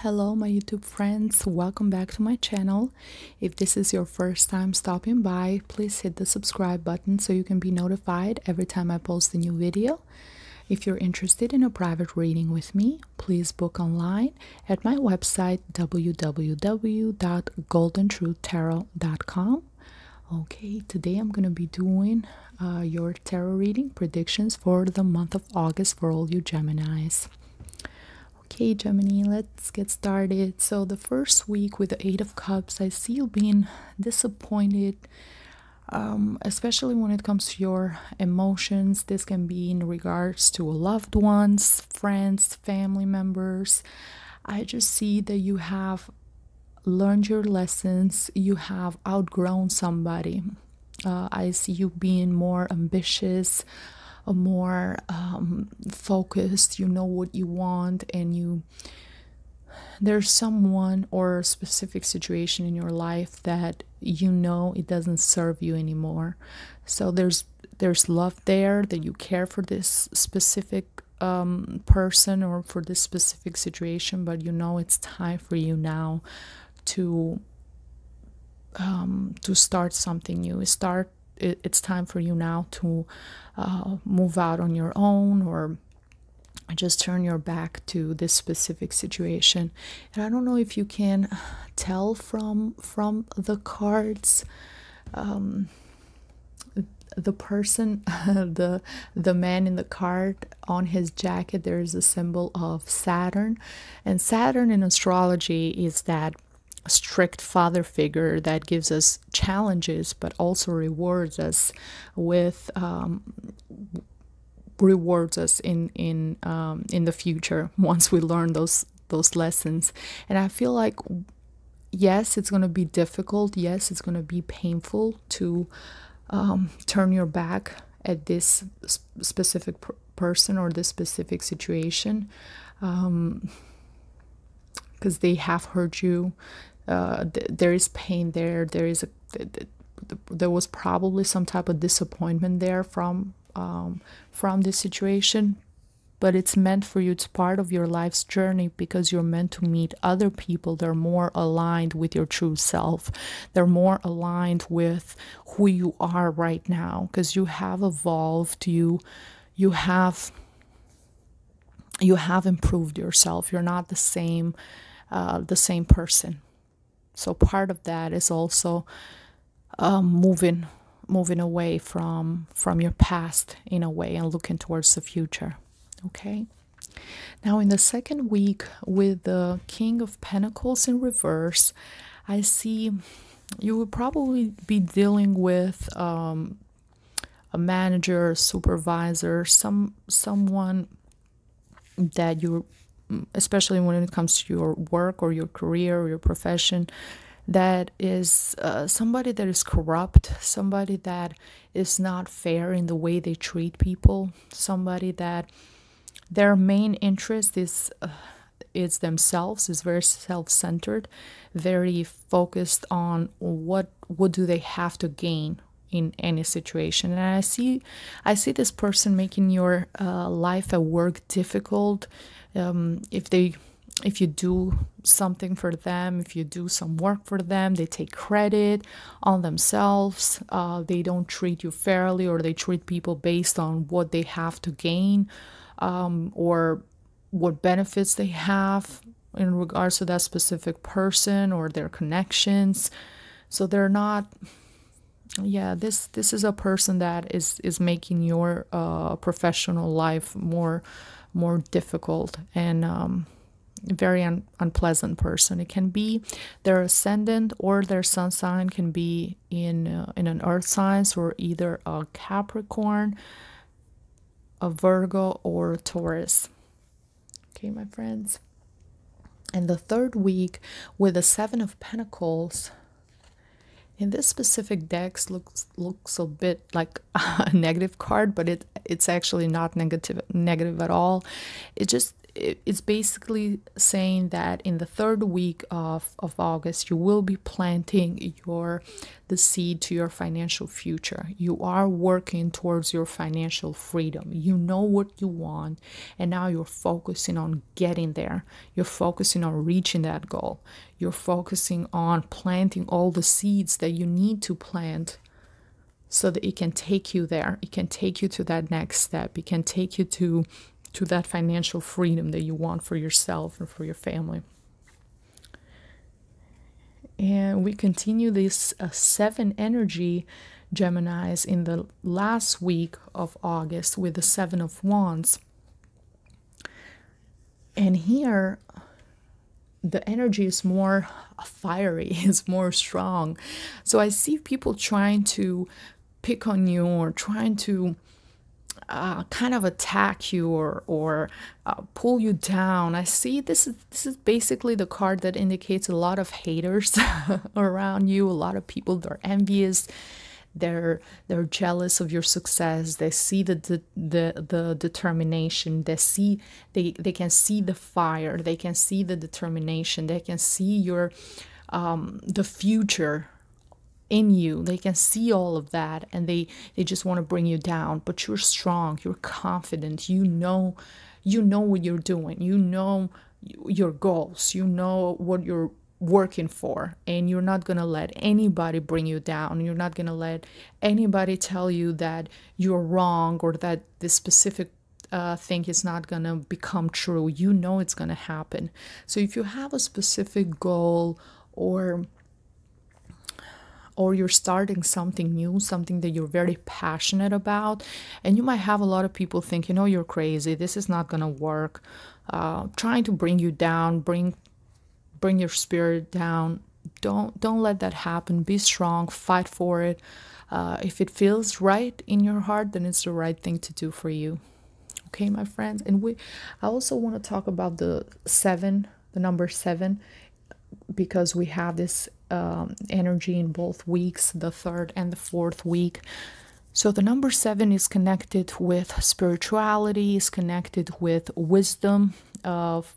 Hello my YouTube friends, welcome back to my channel. If this is your first time stopping by, please hit the subscribe button so you can be notified every time I post a new video. If you're interested in a private reading with me, please book online at my website www.goldandtruthtarot.com. Okay, today I'm going to be doing your tarot reading predictions for the month of August for all you Geminis. Okay, Gemini, let's get started. So the first week with the Eight of Cups, I see you being disappointed, especially when it comes to your emotions. This can be in regards to loved ones, friends, family members. I just see that you have learned your lessons, you have outgrown somebody. I see you being more ambitious, more focused. You know what you want, and there's someone or a specific situation in your life that you know it doesn't serve you anymore. So there's love there, that you care for this specific person or for this specific situation, but you know it's time for you now to start something new. It's time for you now to move out on your own, or just turn your back to this specific situation. And I don't know if you can tell from the cards, the person, the man in the card, on his jacket there is a symbol of Saturn, and Saturn in astrology is that strict father figure that gives us challenges but also rewards us with in the future once we learn those lessons. And I feel like, yes, it's going to be difficult, yes, it's going to be painful to turn your back at this specific person or this specific situation, because they have hurt you. There is pain there. There was probably some type of disappointment there from this situation, but it's meant for you. It's part of your life's journey, because you're meant to meet other people that are more aligned with your true self. They're more aligned with who you are right now, because you have evolved. You have improved yourself. You're not the same person. So part of that is also moving away from your past in a way, and looking towards the future. Okay, now in the second week with the King of Pentacles in reverse, I see you will probably be dealing with a manager, a supervisor, someone that you, especially when it comes to your work or your career or your profession, that is somebody that is corrupt, somebody that is not fair in the way they treat people, somebody that their main interest is themselves, is very self-centered, very focused on what do they have to gain in any situation. And I see this person making your life at work difficult. If you do something for them, if you do some work for them, they take credit on themselves. They don't treat you fairly, or they treat people based on what they have to gain, or what benefits they have in regards to that specific person or their connections. So they're not, yeah, this is a person that is making your professional life more difficult, and very unpleasant person. It can be their ascendant or their sun sign can be in an earth sign, or either a Capricorn, a Virgo, or a Taurus. Okay, my friends. And the third week with the Seven of Pentacles, in this specific deck looks a bit like a negative card, but it's actually not negative at all. it's basically saying that in the third week of August, you will be planting the seed to your financial future. You are working towards your financial freedom. You know what you want, and now you're focusing on getting there. You're focusing on reaching that goal. You're focusing on planting all the seeds that you need to plant so that it can take you there. It can take you to that next step. It can take you to that financial freedom that you want for yourself and for your family. And we continue this 7 energy, Geminis, in the last week of August with the 7 of Wands. And here, the energy is more fiery, is more strong. So I see people trying to pick on you or trying to kind of attack you or pull you down. I see this is basically the card that indicates a lot of haters around you. A lot of people, they're envious. They're jealous of your success. They see the determination. They can see the fire. They can see the determination. They can see your the future in you. They can see all of that, and they just want to bring you down. But you're strong. You're confident. You know what you're doing. You know your goals. You know what you're working for, and you're not going to let anybody bring you down. You're not going to let anybody tell you that you're wrong or that this specific thing is not going to become true. You know it's going to happen. So if you have a specific goal or you're starting something new, something that you're very passionate about, and you might have a lot of people think, you're crazy, this is not going to work, trying to bring you down, bring your spirit down. Don't let that happen. Be strong, fight for it. If it feels right in your heart, then it's the right thing to do for you. Okay, my friends. And I also want to talk about the number 7, because we have this energy in both weeks, the 3rd and the 4th week. So the number 7 is connected with spirituality, is connected with wisdom, of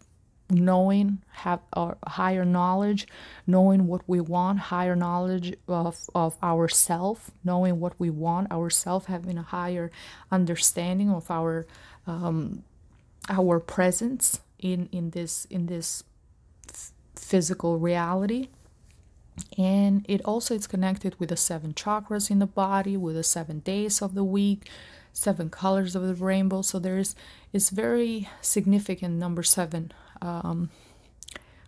knowing, have higher knowledge, knowing what we want, higher knowledge of ourself, knowing what we want ourself, having a higher understanding of our presence in this physical reality. And it also is connected with the 7 chakras in the body, with the 7 days of the week, 7 colors of the rainbow. So it's very significant, number 7,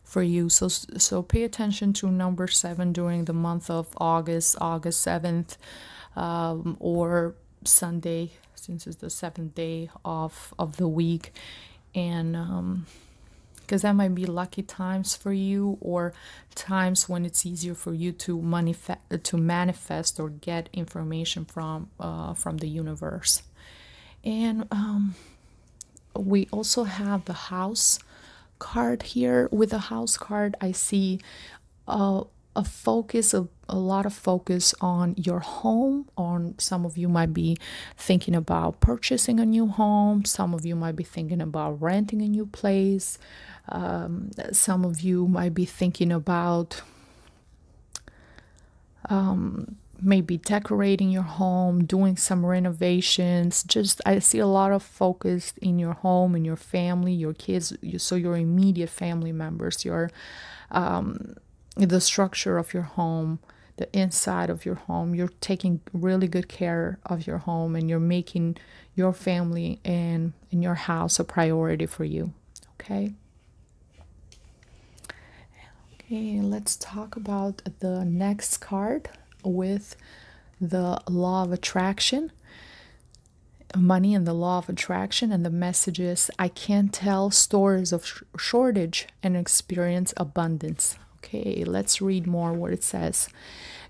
for you. So pay attention to number 7 during the month of August 7th, or Sunday, since it's the 7th day of the week. And because that might be lucky times for you, or times when it's easier for you to manifest or get information from the universe. And we also have the House card here. With the House card, I see a lot of focus on your home. On some of you might be thinking about purchasing a new home. Some of you might be thinking about renting a new place. Some of you might be thinking about maybe decorating your home, doing some renovations. I see a lot of focus in your home, in your family, your kids, so your immediate family members, the structure of your home, the inside of your home. You're taking really good care of your home, and you're making your family and your house a priority for you. Okay, let's talk about the next card with the Law of Attraction, money and the Law of Attraction. And the message is, I can't tell stories of shortage and experience abundance. Okay, let's read more what it says.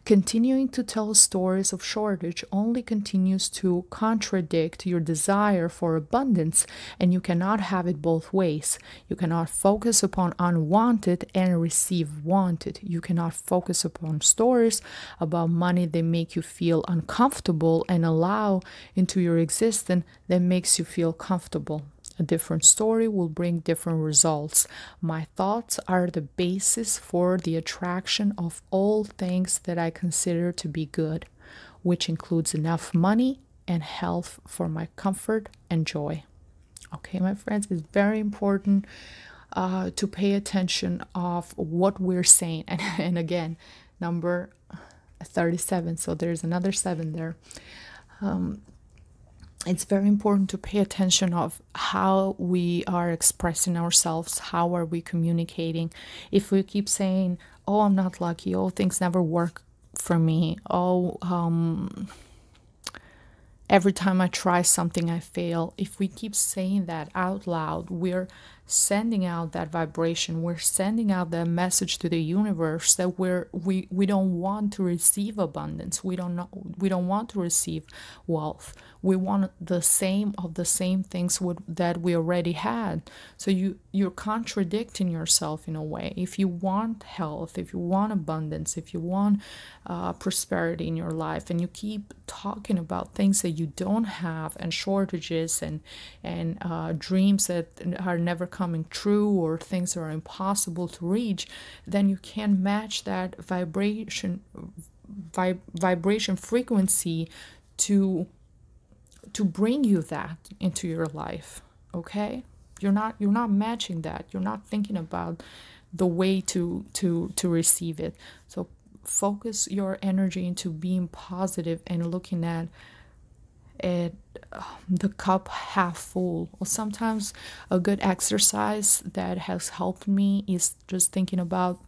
Continuing to tell stories of shortage only continues to contradict your desire for abundance, and you cannot have it both ways. You cannot focus upon unwanted and receive wanted. You cannot focus upon stories about money that make you feel uncomfortable and allow into your existence that makes you feel comfortable. A different story will bring different results. My thoughts are the basis for the attraction of all things that I consider to be good, which includes enough money and health for my comfort and joy. Okay, my friends, it's very important to pay attention of what we're saying. And again, number 37, so there's another 7 there. It's very important to pay attention of how we are expressing ourselves, how are we communicating. If we keep saying, oh, I'm not lucky, oh, things never work for me, oh, every time I try something I fail, if we keep saying that out loud, we're sending out that vibration, we're sending out that message to the universe that we don't want to receive abundance, we don't want to receive wealth, we want the same things that we already had. So you're contradicting yourself in a way. If you want health, if you want abundance, if you want prosperity in your life, and you keep talking about things that you don't have, and shortages, and dreams that are never coming true, or things that are impossible to reach, then you can match that vibration frequency to bring you that into your life. Okay, you're not matching that, you're not thinking about the way to receive it. So focus your energy into being positive and looking at the cup half full. Or sometimes a good exercise that has helped me is just thinking about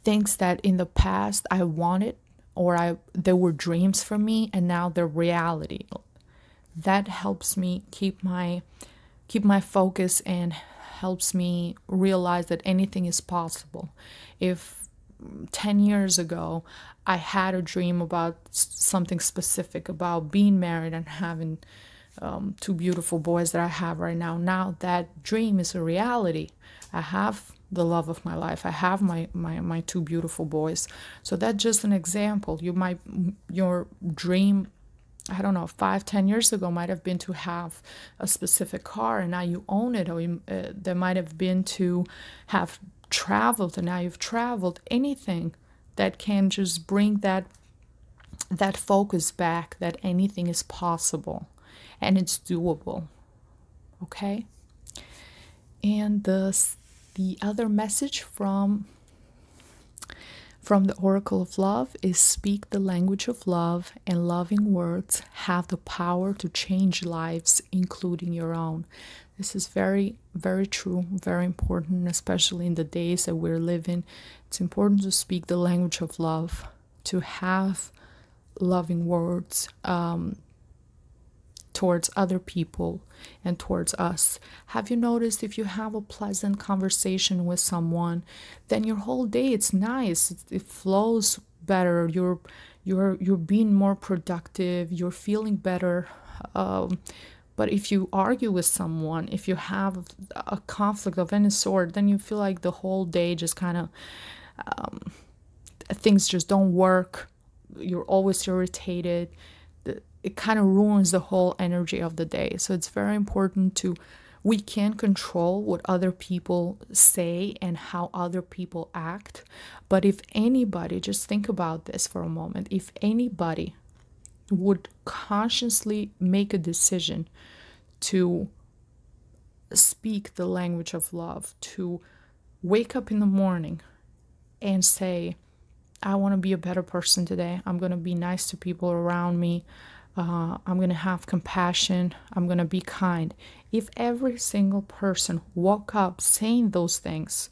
things that in the past I wanted, or they were dreams for me, and now they're reality. That helps me keep my focus, and helps me realize that anything is possible. If 10 years ago I had a dream about something specific, about being married and having 2 beautiful boys that I have right now, now that dream is a reality. I have the love of my life, I have my 2 beautiful boys. So that's just an example. Your dream, I don't know, 5-10 years ago might have been to have a specific car, and now you own it. Or there might have been to have traveled, and now you've traveled. Anything that can just bring that focus back, that anything is possible and it's doable. Okay, and the other message from the Oracle of Love is: speak the language of love, and loving words have the power to change lives, including your own. This is very, very true, very important, especially in the days that we're living. It's important to speak the language of love, to have loving words towards other people and towards us. Have you noticed, if you have a pleasant conversation with someone, then your whole day, it's nice, it flows better, you're being more productive, you're feeling better. But if you argue with someone, if you have a conflict of any sort, then you feel like the whole day just kind of things just don't work. You're always irritated. It kind of ruins the whole energy of the day. So it's very important we can't control what other people say and how other people act. But if anybody, just think about this for a moment, if anybody would consciously make a decision to speak the language of love, to wake up in the morning and say, I want to be a better person today, I'm going to be nice to people around me, I'm going to have compassion, I'm going to be kind. If every single person woke up saying those things,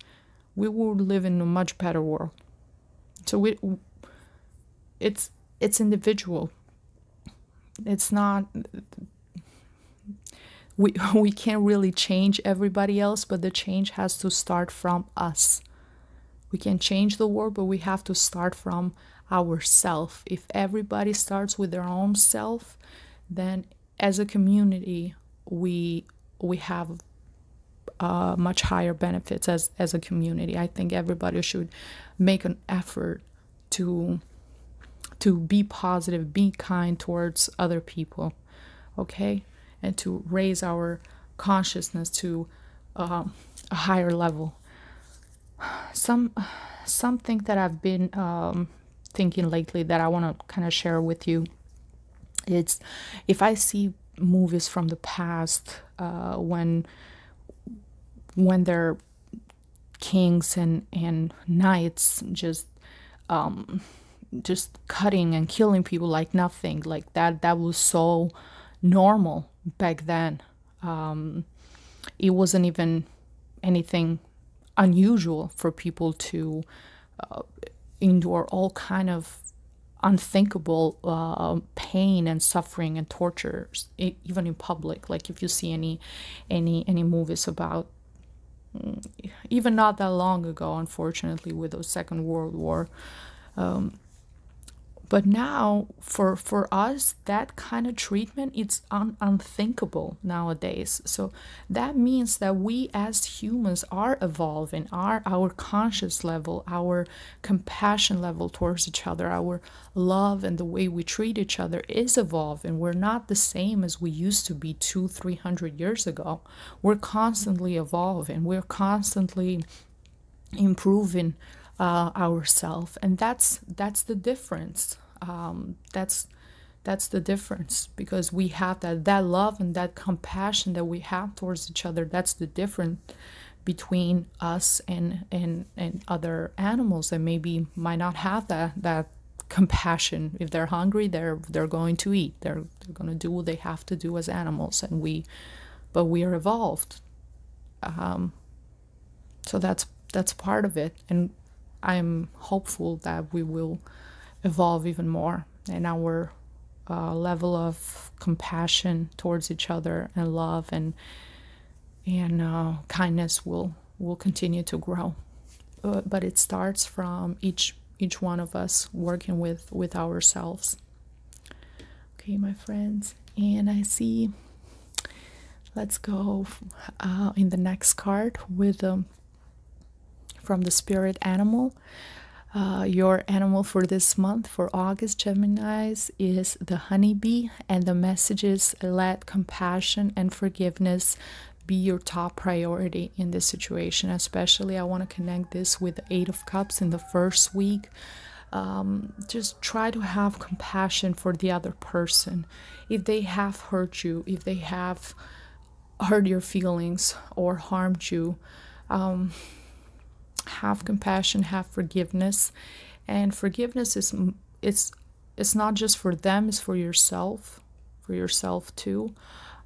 we would live in a much better world. So it's individual. It's not, we can't really change everybody else, but the change has to start from us. We can change the world, but we have to start from ourself. If everybody starts with their own self, then as a community we have much higher benefits as a community. I think everybody should make an effort to be positive, be kind towards other people, okay, and to raise our consciousness to a higher level. Something that I've been thinking lately that I want to kind of share with you. It's if I see movies from the past, when they're kings and knights just cutting and killing people like nothing, like that was so normal back then. It wasn't even anything unusual for people to endure all kind of unthinkable pain and suffering and tortures, even in public. Like if you see any movies about, even not that long ago, unfortunately, with the Second World War. But now, for us, that kind of treatment, it's unthinkable nowadays. So that means that we as humans are evolving, our conscious level, our compassion level towards each other, our love and the way we treat each other is evolving. We're not the same as we used to be 200-300 years ago. We're constantly evolving. We're constantly improving ourselves, and that's the difference. That's the difference, because we have that love and that compassion that we have towards each other. That's the difference between us and other animals that maybe might not have that compassion. If they're hungry, they're going to eat. They're going to do what they have to do as animals, but we are evolved. So that's part of it, and I'm hopeful that we will evolve even more, and our level of compassion towards each other and love and kindness will continue to grow. But it starts from each one of us working with ourselves. Okay, my friends, and I see. Let's go in the next card with from the spirit animal. Your animal for this month, for August, Geminis, is the honeybee, and the message is: let compassion and forgiveness be your top priority in this situation. Especially, I want to connect this with the Eight of Cups in the first week. Just try to have compassion for the other person. If they have hurt you, if they have hurt your feelings or harmed you, have compassion, have forgiveness. And forgiveness is it's not just for them, it's for yourself too.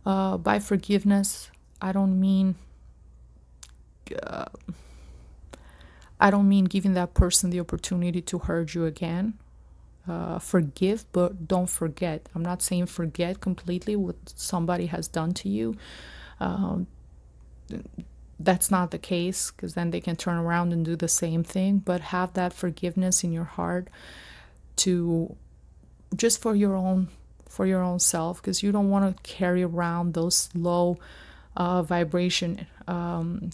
By forgiveness, I don't mean giving that person the opportunity to hurt you again. Forgive, but don't forget. I'm not saying forget completely what somebody has done to you. That's not the case, because then they can turn around and do the same thing. But have that forgiveness in your heart, to just for your own self, because you don't want to carry around those low vibration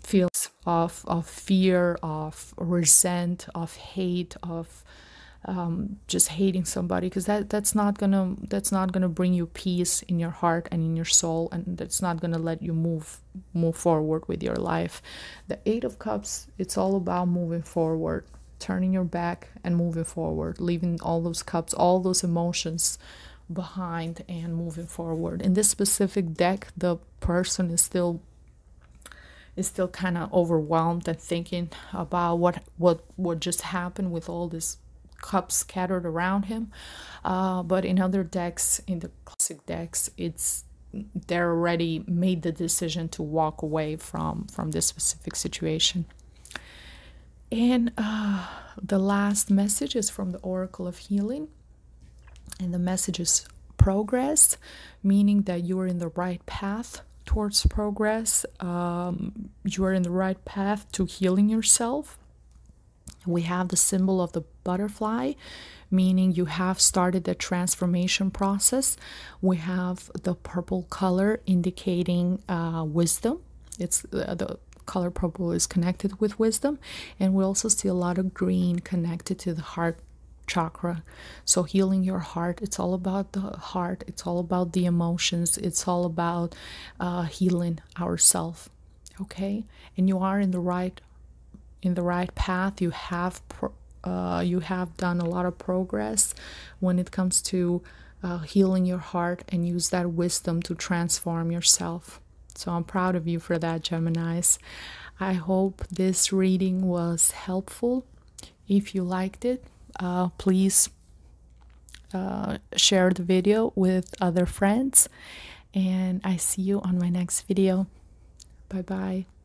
feelings of fear, of resent, of hate, of just hating somebody, because that's not gonna bring you peace in your heart and in your soul, and that's not gonna let you move forward with your life. The Eight of Cups, it's all about moving forward, turning your back and moving forward, leaving all those cups, all those emotions behind, and moving forward. In this specific deck, the person is still kind of overwhelmed and thinking about what just happened with all this cups scattered around him. But in other decks, in the classic decks, they're already made the decision to walk away from this specific situation. And the last message is from the Oracle of Healing, and the message is progress, meaning that you are in the right path towards progress. You are in the right path to healing yourself. We have the symbol of the butterfly, meaning you have started the transformation process. We have the purple color indicating wisdom. It's the color purple is connected with wisdom, and we also see a lot of green connected to the heart chakra. So healing your heart, it's all about the heart, it's all about the emotions, it's all about healing ourselves. Okay, and you are in the right path. You have done a lot of progress when it comes to healing your heart, and use that wisdom to transform yourself. So I'm proud of you for that, Geminis. I hope this reading was helpful. If you liked it, please share the video with other friends, and I see you on my next video. Bye bye.